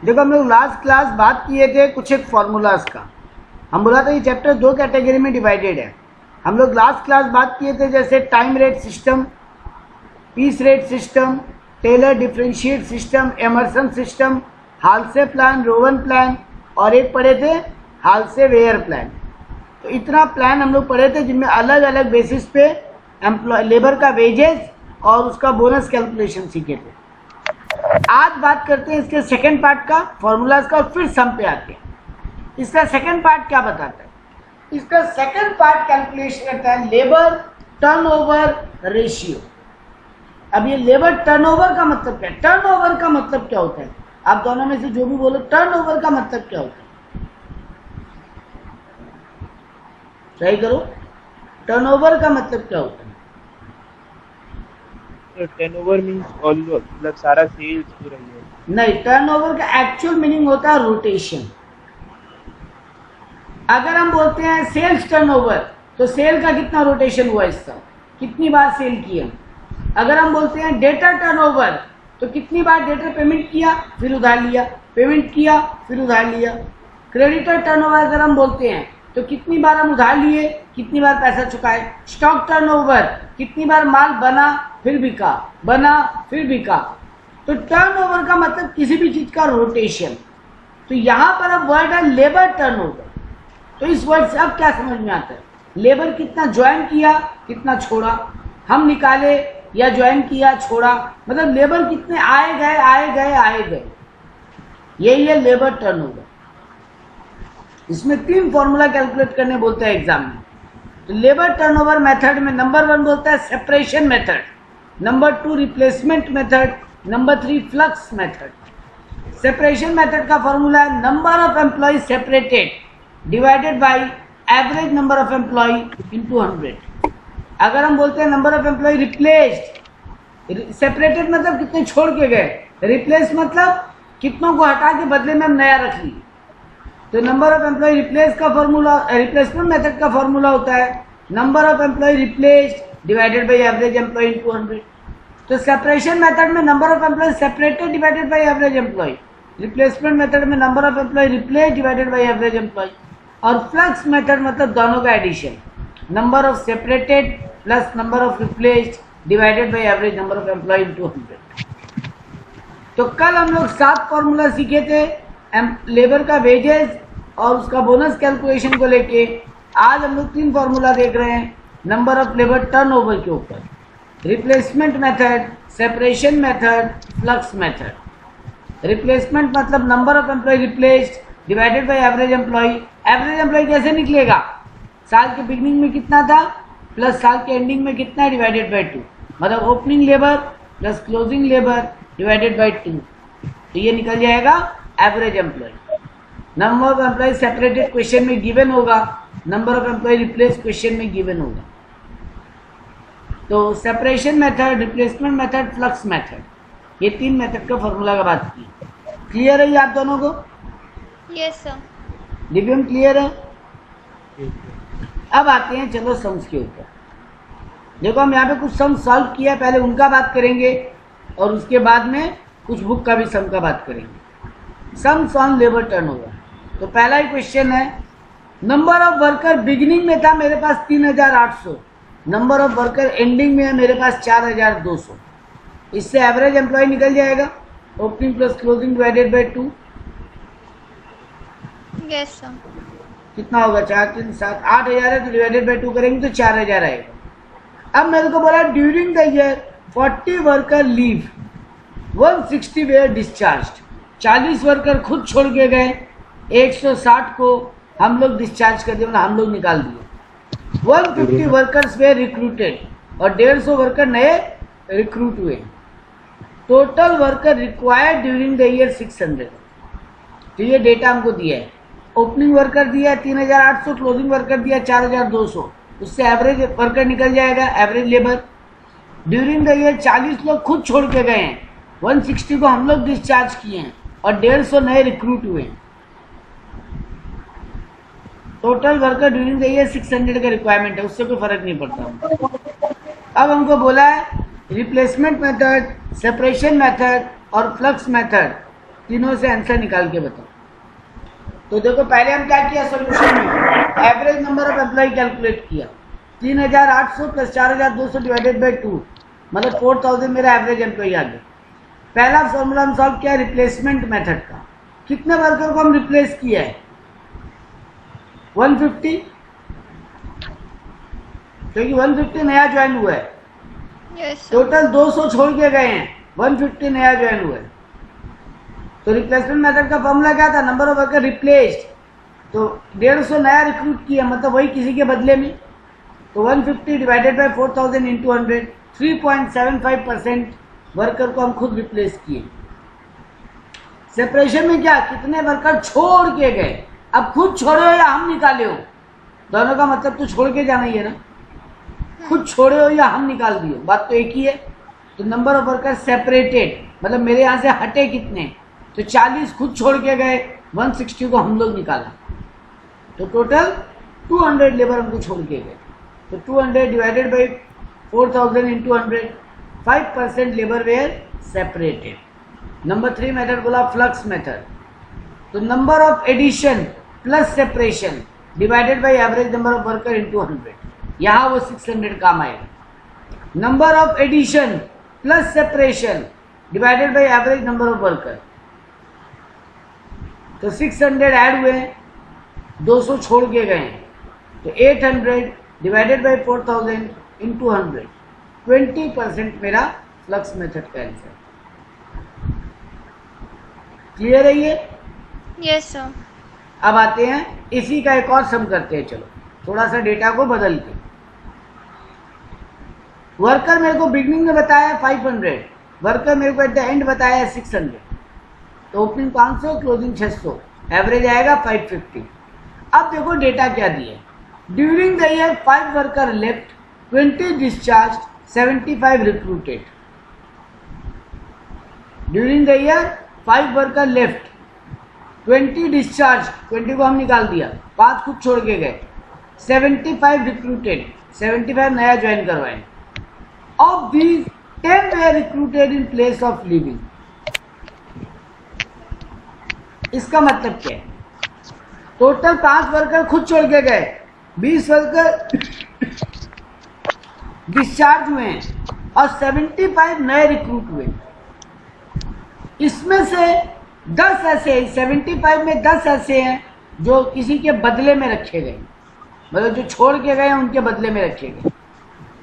देखो हम लोग लास्ट क्लास बात किए थे कुछ एक फॉर्मूलाज का। हम बोला था ये चैप्टर दो कैटेगरी में डिवाइडेड है। हम लोग लास्ट क्लास बात किए थे जैसे time rate system, piece rate system, Taylor differentiate system, Emerson system, Halsey plan, Rowan plan, और एक पढ़े थे हाल्से वेयर प्लान। तो इतना प्लान हम लोग पढ़े थे जिनमें अलग अलग बेसिस पे लेबर का वेजेस और उसका बोनस कैलकुलेशन सीखे थे। आज बात करते हैं इसके सेकंड पार्ट का, फॉर्मूलाज का, और फिर सम पे आते हैं। इसका सेकंड पार्ट क्या बताता है? इसका सेकंड पार्ट कैलकुलेशन करता है लेबर टर्नओवर रेशियो। अब ये लेबर टर्नओवर का मतलब क्या है? टर्नओवर का मतलब क्या होता है? आप दोनों में से जो भी बोलो, टर्नओवर का मतलब क्या होता है? सही करो, टर्नओवर का मतलब क्या होता है? टर्नओवर मींस ऑल, मतलब सारा सेल्स हो रही है। नहीं, टर्नओवर का एक्चुअल मीनिंग होता है रोटेशन। अगर हम बोलते हैं सेल्स टर्नओवर, तो सेल का कितना रोटेशन हुआ, इसका कितनी बार सेल किया। अगर हम बोलते हैं डेटा टर्नओवर, तो कितनी बार डेटा पेमेंट किया फिर उधार लिया, पेमेंट किया फिर उधार लिया। क्रेडिटर टर्नओवर अगर हम बोलते हैं तो कितनी बार हम उधार लिए, कितनी बार पैसा चुकाए। स्टॉक टर्नओवर, कितनी बार माल बना फिर बिका, बना फिर बिका। तो टर्नओवर का मतलब किसी भी चीज का रोटेशन। तो यहां पर अब वर्ड है लेबर टर्नओवर। तो इस वर्ड से अब क्या समझ में आता है? लेबर कितना ज्वाइन किया, कितना छोड़ा, हम निकाले या ज्वाइन किया, छोड़ा, मतलब लेबर कितने आए गए आए गए आए गए, यही है लेबर टर्नओवर। इसमें 3 फॉर्मूला कैलकुलेट करने बोलते हैं एग्जाम में। तो लेबर टर्नओवर मेथड में नंबर 1 बोलता है separation method, number 2 replacement method, number 3 flux method. Separation method का फॉर्मूला है number of employee separated divided by average number of employee into 100। अगर हम बोलते हैं number of employ replaced, separated मतलब कितने छोड़ के गए, रिप्लेस मतलब कितनों को हटा के बदले में हम नया रख लिए। तो नंबर ऑफ एम्प्लॉय रिप्लेस का फॉर्मूला, रिप्लेसमेंट मेथड का फॉर्मूला होता है number of employ replaced divided by average employee into 100। तो सेपरेशन मेथड में number of employee separated divided by average employee, replacement method में number of employ replaced divided by average employee, और flux method मतलब दोनों का addition, number of separated plus number of replaced divided by average number of employee into 100। तो कल हम लोग 7 formula सीखे थे लेबर का वेजेस और उसका बोनस कैलकुलेशन को लेके। आज हम लोग 3 फॉर्मूला देख रहे हैं नंबर ऑफ लेबर टर्नओवर के ऊपर, replacement method, separation method, flux method. Replacement मतलब number of employ replaced divided by average employ. Average employ कैसे निकलेगा? साल के बिगनिंग में कितना था प्लस साल के एंडिंग में कितना है डिवाइडेड बाय 2, मतलब opening labour plus closing labour divided by 2। तो ये निकल जाएगा average employee. Number of employee separated question में गिवन होगा, number of employee replace question में गिवन होगा। तो separation method, replacement method, flux method, ये 3 मेथड का फॉर्मूला का बात की। क्लियर है ये आप दोनों को? Yes sir. दिव्यम क्लियर है? अब आते हैं चलो सम्स के ऊपर। देखो हम यहाँ पे कुछ सम सॉल्व किया, पहले उनका बात करेंगे और उसके बाद में कुछ बुक का भी सम का बात करेंगे। Sums on labour turnover. तो पहला ही क्वेश्चन है, नंबर ऑफ वर्कर बिगिनिंग में था मेरे पास 3800, नंबर ऑफ वर्कर एंडिंग में है मेरे पास 4200। इससे एवरेज एम्प्लॉय निकल जाएगा, opening plus closing divided by 2। Yes sir. कितना होगा? 4 3 7 8000 है, तो डिवाइडेड बाय 2 करेंगे तो 4000 आएगा। अब मेरे को बोला during the year 40 worker leave, 160 were discharged. 40 worker खुद छोड़ के गए, 160 को हम लोग डिस्चार्ज कर दिए, मतलब हम लोग निकाल दिए। 150 वर्कर्स वे रिक्रूटेड और 150 वर्कर नए रिक्रूट हुए। Total worker required during the year 600। तो ये डेटा हमको दिया है। ओपनिंग वर्कर दिया 3800, क्लोजिंग वर्कर दिया 4200। उससे एवरेज वर्कर निकल जाएगा, average labour. During the year 40 लोग खुद छोड़ के गए हैं, 160 को हम लोग डिस्चार्ज किए हैं और 150 नए रिक्रूट हुए हैं। Total worker during the year 600 का रिक्वायरमेंट है, उससे कोई फर्क नहीं पड़ता। अब हमको बोला है रिप्लेसमेंट मेथड, सेपरेशन मेथड और फ्लक्स मेथड, तीनों से आंसर निकाल के बताओ। तो देखो पहले हम क्या किया सॉल्यूशन में, average number of employee calculate किया। 3800 प्लस 4200 डिवाइडेड बाई 2 मतलब 4000 मेरा एवरेज एम्प्लॉय आ गया। पहला फॉर्मूला हम सॉल्व किया रिप्लेसमेंट मेथड का। कितने वर्कर को हम रिप्लेस किया है? 150, क्योंकि 150 नया ज्वाइन हुआ है। Yes, sir. टोटल 200 छोड़ के गए हैं, 150 नया ज्वाइन हुआ है। तो रिप्लेसमेंट मेथड का फॉर्मूला क्या था? Number of worker replaced. तो 150 नया रिक्रूट किया, मतलब वही किसी के बदले में। तो 150 डिवाइडेड बाई 4000 इंटू 100, 3.75% वर्कर को हम खुद रिप्लेस किए। सेपरेशन में क्या, कितने वर्कर छोड़ के गए। अब खुद छोड़े हो या हम निकाले हो, दोनों का मतलब तो छोड़ के जाना ही है ना। खुद छोड़े हो या हम निकाल दिए, बात तो एक ही है। तो नंबर ऑफ वर्कर सेपरेटेड मतलब मेरे यहाँ से हटे कितने, तो 40 खुद छोड़ के गए, 160 को हम लोग निकाला। तो टोटल 200 लेबर हमको छोड़ के गए। तो 200 divided by 4000 into 100, 5% labour were separated. Number 3 method बोला फ्लक्स मेथड। तो number of addition plus separation divided by average number of worker into 100, यहाँ वो 600 काम आएगा। Number of addition plus separation divided by average number of worker, तो 600 add हुए हैं, 200 छोड़ के गए हैं। तो 800 डिवाइडेड बाई 4000 इंटू 100, 20% मेरा फ्लक्स मेथड का आंसर। क्लियर है ये? Yes, sir. अब आते हैं इसी का एक और सम करते हैं। चलो थोड़ा सा डेटा को बदल के। वर्कर मेरे को बिगनिंग में बताया 500, वर्कर मेरे को एट द एंड बताया 600। तो ओपनिंग 500, क्लोजिंग 600, एवरेज आएगा 550। अब देखो डेटा क्या दिया है। During the year 5 worker left, 20 discharge, 75 recruited. During the year 5 worker left, 20 discharge, 20 को हम निकाल दिया, 5 खुद छोड़ के गए, 75 रिक्रूटेड, 75 नया ज्वाइन करवाए। Of these 10 were recruited in place of living। इसका मतलब क्या है? टोटल 5 वर्कर खुद छोड़ के गए, 20 वर्कर डिस्चार्ज हुए हैं और 75 नए रिक्रूट हुए। इसमें से 10 ऐसे, 75 में 10 ऐसे हैं जो किसी के बदले में रखे गए, मतलब जो छोड़ के गए हैं उनके बदले में रखे गए।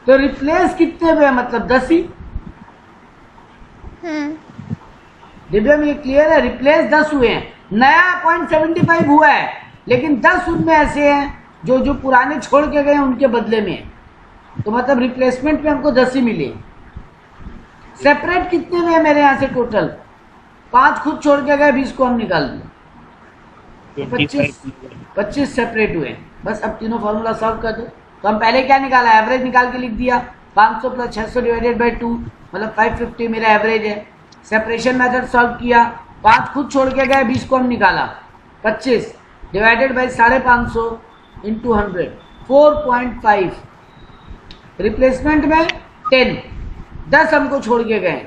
तो रिप्लेस कितने हुए? मतलब 10 ही। दिव्या में ये क्लियर है? रिप्लेस 10 हुए हैं, नया 0.75 हुआ है, लेकिन 10 उनमें ऐसे हैं जो पुराने छोड़ के गए हैं उनके बदले में है। तो मतलब रिप्लेसमेंट में हमको 10 ही मिले। सेपरेट कितने हुए मेरे यहाँ से? टोटल 5 खुद छोड़ के गए, 20 को हम निकाल दिए, 25 सेपरेट हुए। बस अब तीनों फॉर्मूला सॉल्व कर दो। तो हम पहले क्या निकाला? एवरेज निकाल के लिख दिया, 500 प्लस 600 डिवाइडेड बाई 2 मतलब 550 मेरा एवरेज है। सेपरेशन मेथड सॉल्व किया, 5 खुद छोड़ के गए, 20 को हम निकाला, 25 डिवाइडेड बाई 550 इंटू 100, 4.5। रिप्लेसमेंट में 10 हमको छोड़ के गए,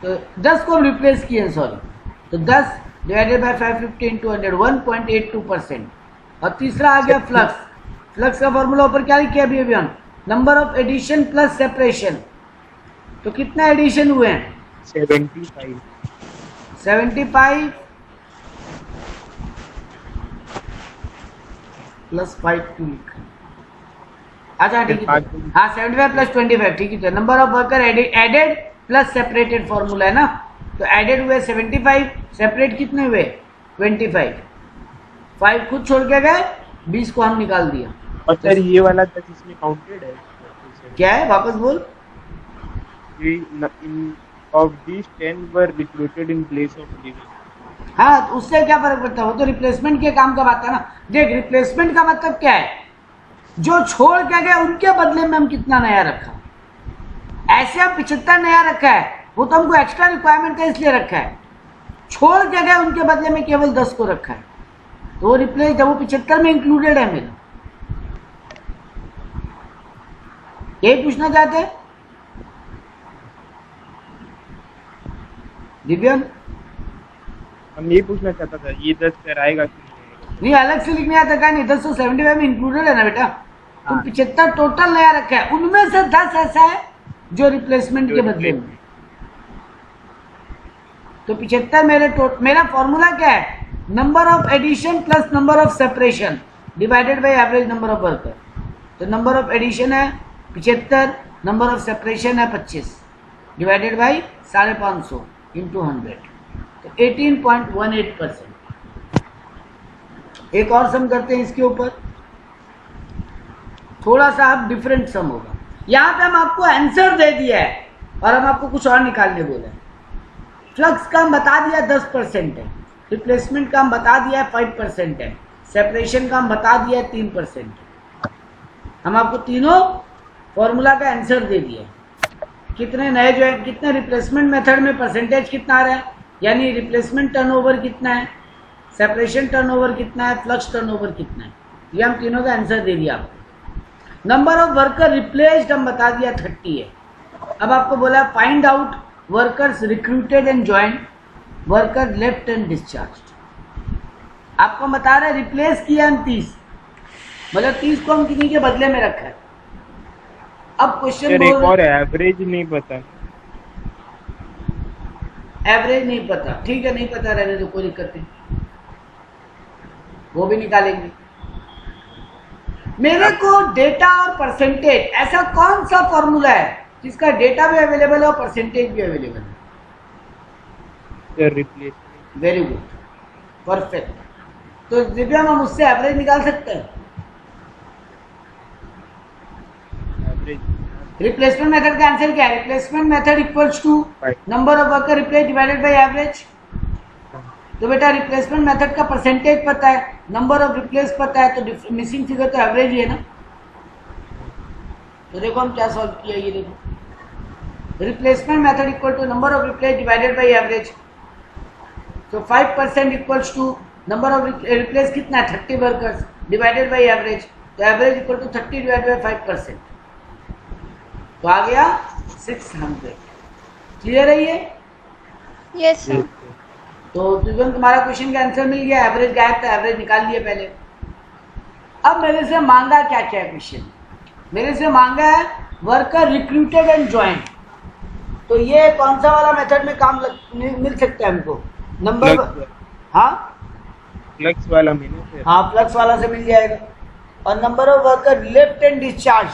तो 10 को हम रिप्लेस किए, सॉरी। तो 10 डिवाइडेड बाई 550 इंटू 100, 1.82%। और तीसरा आ गया फ्लक्स। फ्लक्स का फॉर्मूला ऊपर क्या लिखा अभी हम? Number of addition plus separation. तो कितना एडिशन हुए हैं? 75 प्लस 5 2। अच्छा ठीक है, हाँ 75 प्लस 25, ठीक है। Number of worker added plus separated formula है ना। तो एडेड हुए 75, सेपरेट कितने हुए? 25। 5 खुद छोड़ के गए, 20 को हम निकाल दिया। और सर ये वाला 10 इसमें काउंटेड है? क्या है? वापस बोल। Of these 10 were recruited in place of living। हाँ, तो उससे क्या फर्क पड़ता है? वो तो रिप्लेसमेंट के काम का बात है ना। देख, रिप्लेसमेंट का मतलब क्या है? जो छोड़ के गए उनके बदले में हम कितना नया रखा। ऐसे हम 75 नया रखा है, वो तो हमको एक्स्ट्रा रिक्वायरमेंट है इसलिए रखा है। छोड़ के गए उनके बदले में केवल 10 को रखा है, तो वो रिप्लेस जब वो 75 में इंक्लूडेड है मेरा। यही पूछना चाहते हैं? दिव्यन हम ये पूछना चाहता था, ये 10 पेयर आएगा कि नहीं आएगा? नहीं, अलग से लिखने आता क्या नहीं, 10 तो 75 में इंक्लूडेड है ना बेटा। तुम हाँ। 75 टोटल नया रखा है, उनमें से 10 ऐसा है जो रिप्लेसमेंट के बदले में। तो 75 मेरा फॉर्मूला क्या है, number of addition plus number of separation divided by average number of worker. तो नंबर ऑफ एडिशन है 75, नंबर ऑफ सेपरेशन है 25 डिवाइडेड बाई 550 इंटू 100, तो 18.18%। एक और सम करते हैं इसके ऊपर, थोड़ा सा अब डिफरेंट सम होगा। यहां पे हम आपको आंसर दे दिया है और हम आपको कुछ और निकालने बोले हैं। फ्लक्स का हम बता दिया 10% है, रिप्लेसमेंट का हम बता दिया 5% है, सेपरेशन का हम बता दिया 3% है। हम आपको तीनों फॉर्मूला का आंसर दे दिया। कितने नए जो है, कितने रिप्लेसमेंट मेथड में परसेंटेज कितना आ रहा है, यानी रिप्लेसमेंट टर्नओवर कितना है, सेपरेशन टर्नओवर कितना है, फ्लक्स टर्नओवर कितना है, ये हम तीनों का आंसर दे दिया आपको। नंबर ऑफ वर्कर रिप्लेस्ड हम बता दिया 30 है। अब आपको बोला find out workers recruited and join, worker left and discharge. आपको बता रहे रिप्लेस किया हम 30, मतलब 30 को हम किसी के बदले में रखा है। अब क्वेश्चन एक और एवरेज नहीं पता, एवरेज नहीं पता, ठीक है नहीं पता रहने दो, कोई दिक्कत नहीं, वो भी निकालेंगे। मेरे को डेटा और परसेंटेज, ऐसा कौन सा फॉर्मूला है जिसका डेटा भी अवेलेबल है और परसेंटेज भी अवेलेबल है? रिप्लेसमेंट। Very good, perfect. तो दिव्या हम उससे एवरेज निकाल सकते हैं। रिप्लेसमेंट मेथड का आंसर क्या है? Replacement method equals to number of worker replace divided by average. तो बेटा रिप्लेसमेंट मेथड का परसेंटेज पता है, नंबर ऑफ रिप्लेस पता है, तो मिसिंग फिगर तो एवरेज ही है ना। तो देखो हम क्या सॉल्व किया, ये देखो replacement method equal to number of replace divided by average. तो 5% equals to number of replace कितना है 30 वर्कर्स डिवाइडेड बाय एवरेज, तो average equal to 30 divided by 5%, तो आ गया 600। क्लियर है ये? Yes sir. तो तुझे तुम्हारा क्वेश्चन का आंसर मिल गया, एवरेज गायब था, एवरेज निकाल लिया पहले। अब मेरे से मांगा क्या क्या क्वेश्चन, मेरे से मांगा है वर्कर रिक्रूटेड एंड ज्वाइन। तो ये कौन सा वाला मेथड में काम मिल सकता है हमको? नंबर, हाँ फ्लक्स वाला मैंने, हाँ फ्लक्स वाला से मिल जाएगा। और number of worker left and discharge,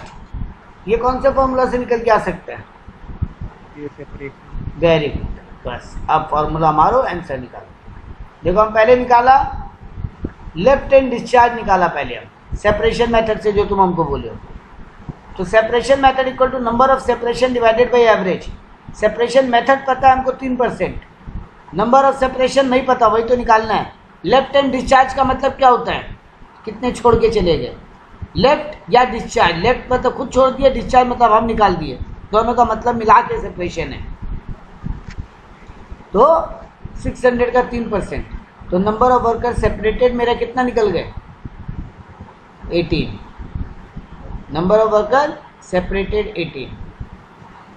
ये कौन से फॉर्मूला से निकल के आ सकता है? वेरी गुड, बस अब फॉर्मूला मारो, आंसर निकालो। देखो हम पहले निकाला लेफ्ट एंड डिस्चार्ज, निकाला पहले हम सेपरेशन मेथड से जो तुम हमको बोले हो। तो separation method equal to number of separation divided by average. Separation method पता है हमको 3%, नंबर ऑफ सेपरेशन नहीं पता, वही तो निकालना है। लेफ्ट एंड डिस्चार्ज का मतलब क्या होता है, कितने छोड़ के चले गए, लेफ्ट या डिस्चार्ज। लेफ्ट मतलब खुद छोड़ दिया, डिस्चार्ज मतलब हम निकाल दिए, दोनों का मतलब मिला के सेपरेशन है। तो 600 का 3%, तो नंबर ऑफ वर्कर सेपरेटेड मेरा कितना निकल गए 18, नंबर ऑफ वर्कर सेपरेटेड 18।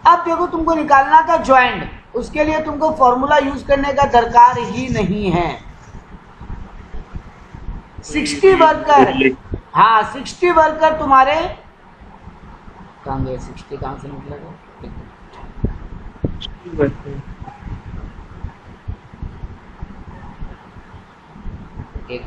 अब देखो तुमको निकालना था ज्वाइंट, उसके लिए तुमको फॉर्मूला यूज करने का दरकार ही नहीं है। 60 वर्कर, हाँ 60 वर्कर तुम्हारे कहाँ गए, 60 कहाँ से निकलेगा? एक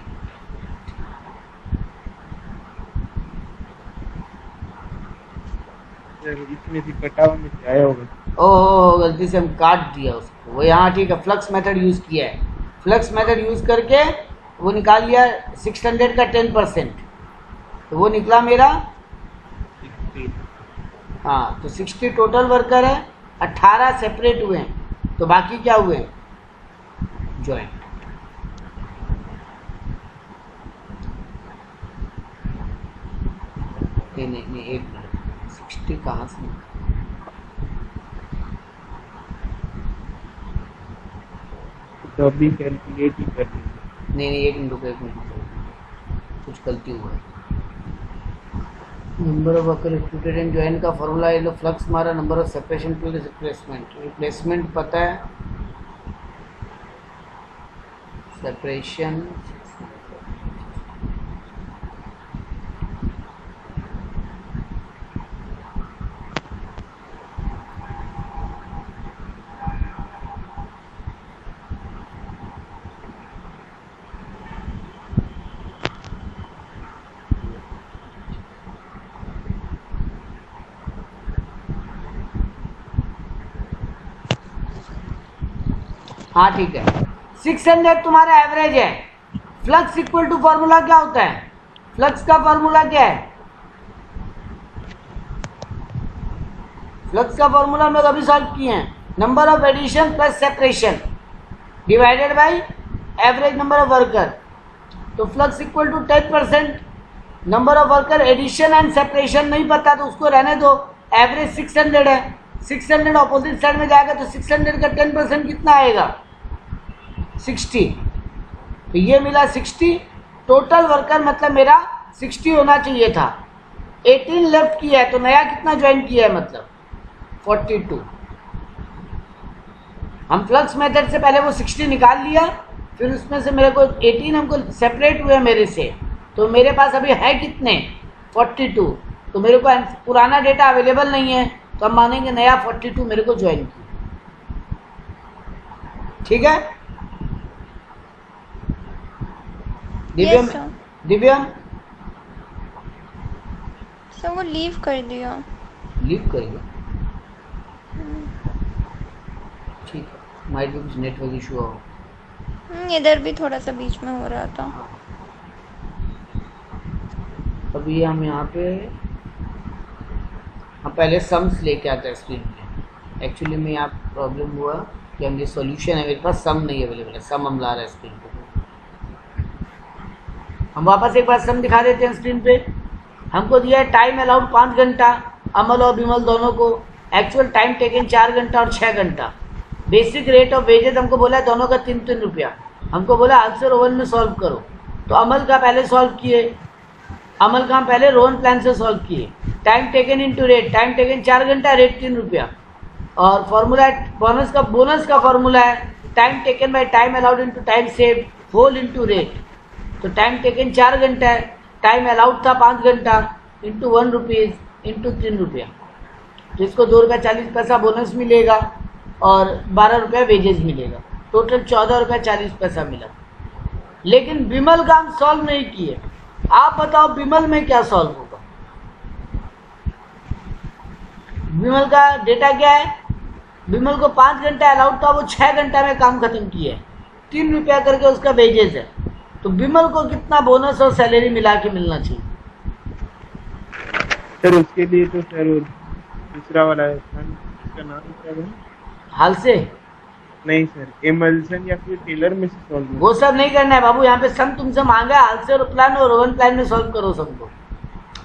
इसमें से कटा हुआ में से आया होगा। ओह गलती से हम काट दिया उसको, वो यहाँ ठीक है, फ्लक्स मेथड यूज किया है। फ्लक्स मेथड यूज करके वो निकाल लिया 600 का 10%, तो वो निकला मेरा, हाँ तो 60 टोटल वर्कर है, 18 सेपरेट हुए हैं, तो बाकी क्या हुए ज्वाइंट। नहीं एक मिनट, 60 कहाँ से तो अभी कैलकुलेट ही कर लीजिए। नहीं एक मिनट रुको, एक मिनट, कुछ गलती हुआ है। Number of worker recruited and join का फॉर्मूला ये लो, फ्लक्स मारा, number of separation plus replacement. Replacement पता है सेपरेशन हाँ ठीक है 600 तुम्हारा एवरेज है। फ्लक्स इक्वल टू फॉर्मूला क्या होता है? फ्लक्स का फॉर्मूला क्या है? फ्लक्स का फॉर्मूला हम लोग अभी सॉल्व किए हैं, number of addition plus separation divided by average number of worker. तो flux equal to 10%, number of worker addition and separation नहीं पता तो उसको रहने दो, एवरेज 600 है, 600 ऑपोजिट साइड में जाएगा तो 600 का 10% कितना आएगा? 60। तो ये मिला 60, टोटल वर्कर मतलब मेरा 60 होना चाहिए था, 18 लेफ्ट किया है तो नया कितना ज्वाइन किया है मतलब 42। हम फ्लक्स मेथड से पहले वो 60 निकाल लिया, फिर उसमें से मेरे को 18 हमको सेपरेट हुए मेरे से, तो मेरे पास अभी है कितने 42। तो मेरे को पुराना डेटा अवेलेबल नहीं है तो हम मानेंगे नया 42 मेरे को ज्वाइन किया। ठीक है दिव्यम? Yes, sir. दिव्यम सर वो लीव कर दिया। लीव करेगा, ठीक है, माइट भी कुछ नेटवर्क इशू हो। इधर भी थोड़ा सा बीच में हो रहा था। अभी हम यहाँ पे हम पहले सम्स लेके आते हैं स्क्रीन पे। एक्चुअली में यहाँ प्रॉब्लम हुआ कि हम ये सॉल्यूशन है मेरे पास, सम नहीं अवेलेबल है, सम हम ला रहे हैं स्क्रीन पे। हम वापस एक बार सम दिखा देते हैं स्क्रीन पे। हमको दिया है टाइम अलाउड 5 घंटा, अमल और बिमल दोनों को, एक्चुअल टाइम टेकन 4 घंटा और 6 घंटा। बेसिक रेट ऑफ वेजेस हमको बोला है दोनों का 3-3 रुपया। हमको बोला हाल और रोहन में सॉल्व करो, तो अमल का पहले सॉल्व किए, अमल का हम पहले रोहन प्लान से सॉल्व किए। Time taken into rate, time taken 4 घंटा, रेट 3 रुपया। और फॉर्मूला बोनस का फॉर्मूला है time taken by time allowed into time save whole into rate. तो टाइम टेकन 4 घंटा है, टाइम अलाउड था 5 घंटा, इंटू 1 रुपीज़ इंटू 3 रुपया। तो इसको 2 रुपया 40 पैसा बोनस मिलेगा और 12 रुपया वेजेस मिलेगा, टोटल 14 रुपया 40 पैसा मिला। लेकिन बिमल का हम सॉल्व नहीं किए। आप बताओ बिमल में क्या सॉल्व होगा? बिमल का डेटा क्या है? बिमल को 5 घंटा अलाउड था, वो 6 घंटा में काम खत्म किया है, 3 रुपया करके उसका वेजेस है। तो बिमल को कितना बोनस और सैलरी मिला के मिलना चाहिए? सर उसके लिए तो सर दूसरा वाला है, उसका नाम क्या है? हाल से नहीं सर, एमल्सन या फिर टेलर में से सॉल्व। वो सब नहीं करना है बाबू, यहाँ पे सम तुमसे मांगा है, हाल से और प्लान और रोवन प्लान में सॉल्व करो सबको।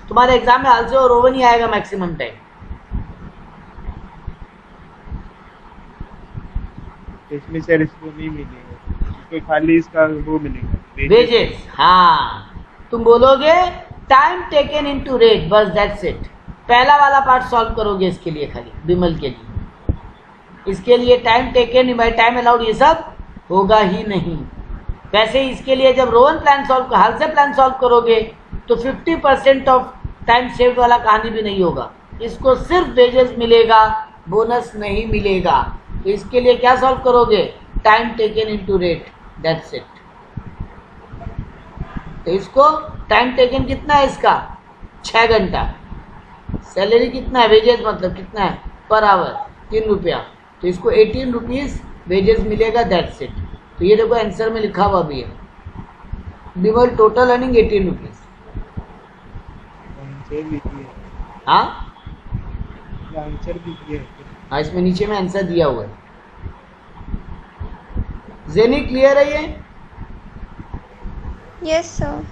तुम्हारे एग्जाम में हाल से और रोवन ही आएगा मैक्सिमम टाइम। इसमें सर इसको नहीं मिलेगा, इसको खाली इसका वो मिलेगा वेजेस। हाँ तुम बोलोगे टाइम टेकन इनटू रेट, बस दैट्स इट। पहला वाला पार्ट सॉल्व करोगे इसके लिए, खाली बिमल के लिए। इसके लिए time taken by time allowed ये सब होगा ही नहीं। वैसे ही इसके लिए जब रोवन प्लान सॉल्व हाल से प्लान सॉल्व करोगे तो 50% ऑफ टाइम सेव्ड वाला कहानी भी नहीं होगा, इसको सिर्फ वेजेस मिलेगा, बोनस नहीं मिलेगा। तो इसके लिए क्या सॉल्व करोगे? Time taken into rate, that's it. तो इसको टाइम टेकन कितना है इसका 6 घंटा, सैलरी कितना है वेजेस मतलब कितना है पर आवर 3 रुपया, तो इसको 18 रुपीज़ वेजेस मिलेगा, दैट्स इट। तो ये देखो आंसर में लिखा हुआ भी है, बिमल टोटल अर्निंग 18 रुपीज़। हाँ आंसर भी दिया है। हाँ इसमें नीचे में आंसर दिया हुआ है। जेनी क्लियर है ये? Yes sir.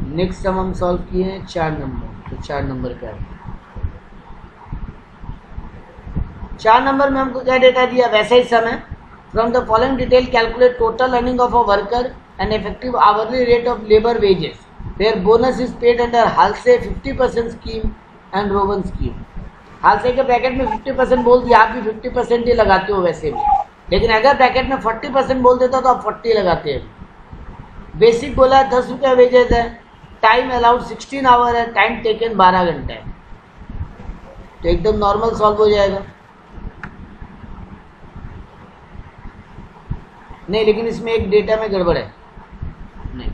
नेक्स्ट सम हम सॉल्व किए हैं 4 नंबर। तो 4 नंबर का है, 4 नंबर में हमको क्या डेटा दिया? वैसा ही सम है। From the following detail calculate total earning of a worker and effective hourly rate of labour wages where bonus is paid under Halsey 50% scheme and Rowan scheme. Halsey के bracket में 50% बोल दिया, आप भी 50% ही लगाते हो वैसे भी। लेकिन अगर ब्रैकेट में 40% बोल देता तो आप 40 लगाते हैं। बेसिक बोला 10 रुपया वेजेस है, टाइम अलाउड 16 आवर है, टाइम टेकन 12 घंटा है, तो एकदम नॉर्मल सॉल्व हो जाएगा। नहीं, लेकिन इसमें एक डेटा में गड़बड़ है। नहीं,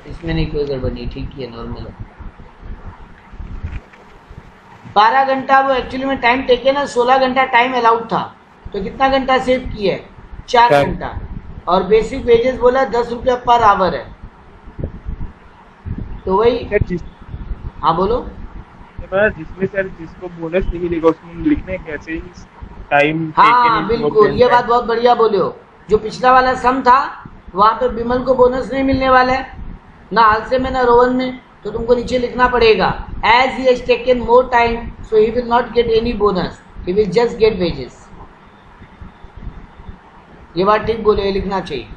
इसमें नहीं, कोई गड़बड़ नहीं, ठीक ही है, नॉर्मल है। 12 घंटा वो एक्चुअली में टाइम टेकन है, 16 घंटा टाइम अलाउड था, तो कितना घंटा सेव किया है? 4 घंटा। और बेसिक वेजेस बोला 10 रुपया पर आवर है, तो वही। हाँ बोलो। जिसमें सर जिसको बोनस नहीं मिलेगा उसमें लिखने कैसे टाइम। हाँ बिल्कुल, ये बात बहुत बढ़िया बोले हो। जो पिछला वाला सम था वहाँ पे बिमल को बोनस नहीं मिलने वाला है, ना हालसे में ना रोहन में, तो तुमको नीचे लिखना पड़ेगा as he has taken more time so he will not get any bonus, he will just get wages. ये बात ठीक बोले, ये लिखना चाहिए।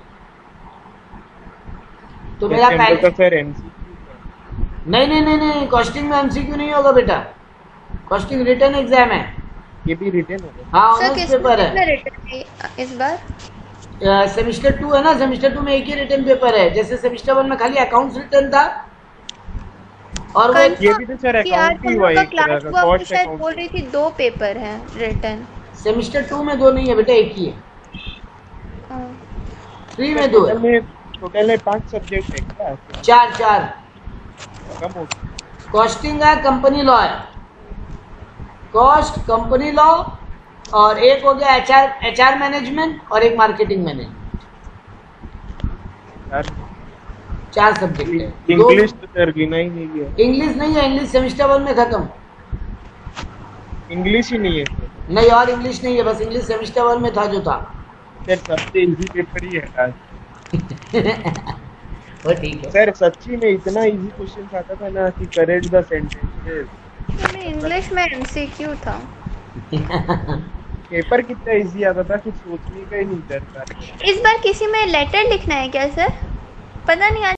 तो मेरा पहले सर नहीं नहीं नहीं नहीं, कॉस्टिंग में एमसीक्यू नहीं होगा बेटा, कॉस्टिंग रिटर्न एग्जाम है। ये भी रिटर्न होगा? हाँ, ऑनर्स पेपर है इस बार। सेमेस्टर 2 है ना, सेमेस्टर 2 में एक ही रिटर्न पेपर है। जैसे सेमेस्टर 1 में खाली अकाउंट्स रिटर्न था, और वो ये भी तो सर अकाउंट ही हुआ एक तरह का, कॉस्ट शायद अकाउंट। बोल रही थी 2 पेपर हैं रिटर्न। सेमेस्टर 2 में 2 नहीं है बेटा, एक ही है। 3 में 2 है। टोटल में 5 सब्जेक्ट है क्या? 4 कम हो। कॉस्टिंग है, कंपनी लॉ है, कॉस्ट, कंपनी लॉ, और एक हो गया एचआर मैनेजमेंट, और एक मार्केटिंग मैनेजमेंट। 4 सब्जेक्ट है। इंग्लिश तो सर गिना ही नहीं गया। इंग्लिश नहीं है, इंग्लिश सेमेस्टर 1 में खत्म। इंग्लिश ही नहीं है सर? नहीं, और इंग्लिश नहीं है, बस इंग्लिश सेमेस्टर 1 में था जो था। सर सबसे इजी पेपर ही है वो ठीक है सर, सच्ची में इतना इजी क्वेश्चन आता था ना कि करेक्ट द सेंटेंसेस। इंग्लिश में एमसीक्यू था। पेपर कितना इजी आता था, कुछ सोचने का ही नहीं डरता। इस बार किसी में लेटर लिखना है क्या सर? पता नहीं।